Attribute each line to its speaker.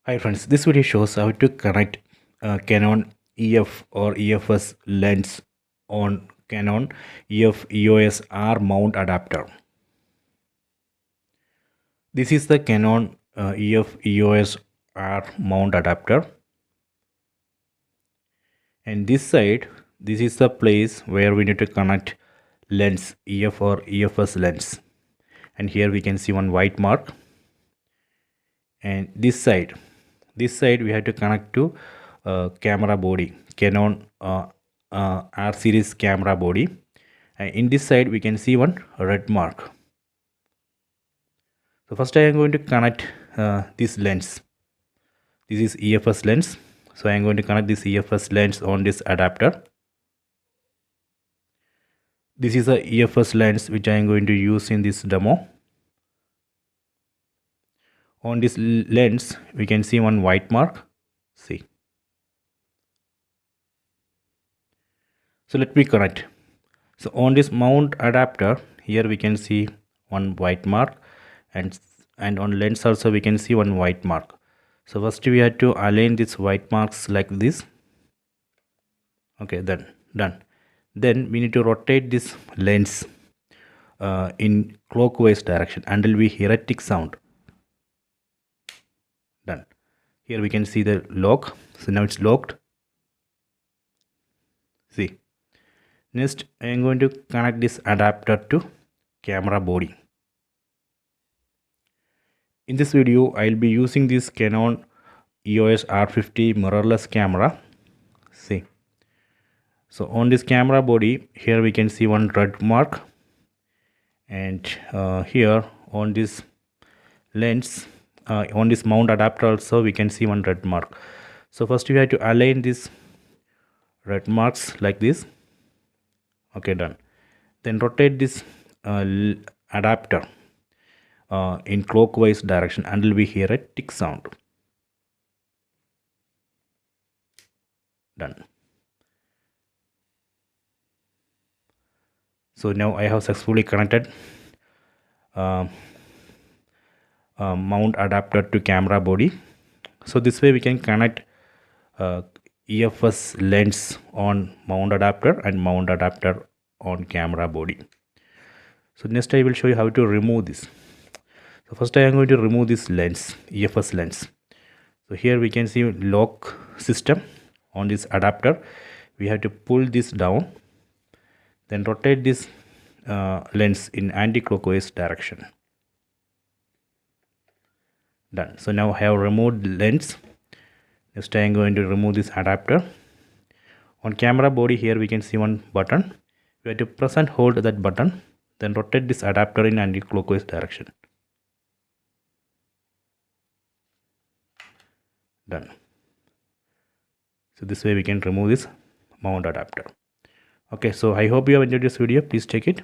Speaker 1: Hi friends, this video shows how to connect Canon EF or EF-EOS lens on Canon EF-EOS R mount adapter. This is the Canon EF-EOS R mount adapter, and this is the place where we need to connect lens EF or EF-EOS lens, and here we can see one white mark, and this side we have to connect to camera body, Canon R series camera body, and in this side we can see one red mark. So first I am going to connect this lens. This is EF-EOS lens, so I am going to connect this EF-EOS lens on this adapter. This is a EF-EOS lens which I am going to use in this demo. On this lens we can see one white mark. See, so let me connect. So on this mount adapter, here we can see one white mark, and on lens also we can see one white mark. So first we have to align these white marks like this. Okay, then done. Then we need to rotate this lens in clockwise direction until we hear a tick sound. Done. Here we can see the lock. So now it's locked. See. Next I am going to connect this adapter to camera body. In this video I will be using this Canon EOS R50 mirrorless camera. See, so on this camera body, here we can see one red mark, and here on this lens, on this mount adapter also we can see one red mark. So first we have to align these red marks like this. Okay, done. Then rotate this adapter in clockwise direction until we hear a tick sound. Done. So now I have successfully connected mount adapter to camera body. So this way we can connect EF-EOS lens on mount adapter and mount adapter on camera body. So next I will show you how to remove this. So first I am going to remove this lens, EF-EOS lens. So here we can see lock system on this adapter. We have to pull this down, then rotate this lens in anti-clockwise direction. Done. So now I have removed the lens. Next I am going to remove this adapter. On camera body, here we can see one button. We have to press and hold that button, then rotate this adapter in anti-clockwise direction. Done. So this way we can remove this mount adapter. Okay, so I hope you have enjoyed this video. Please check it.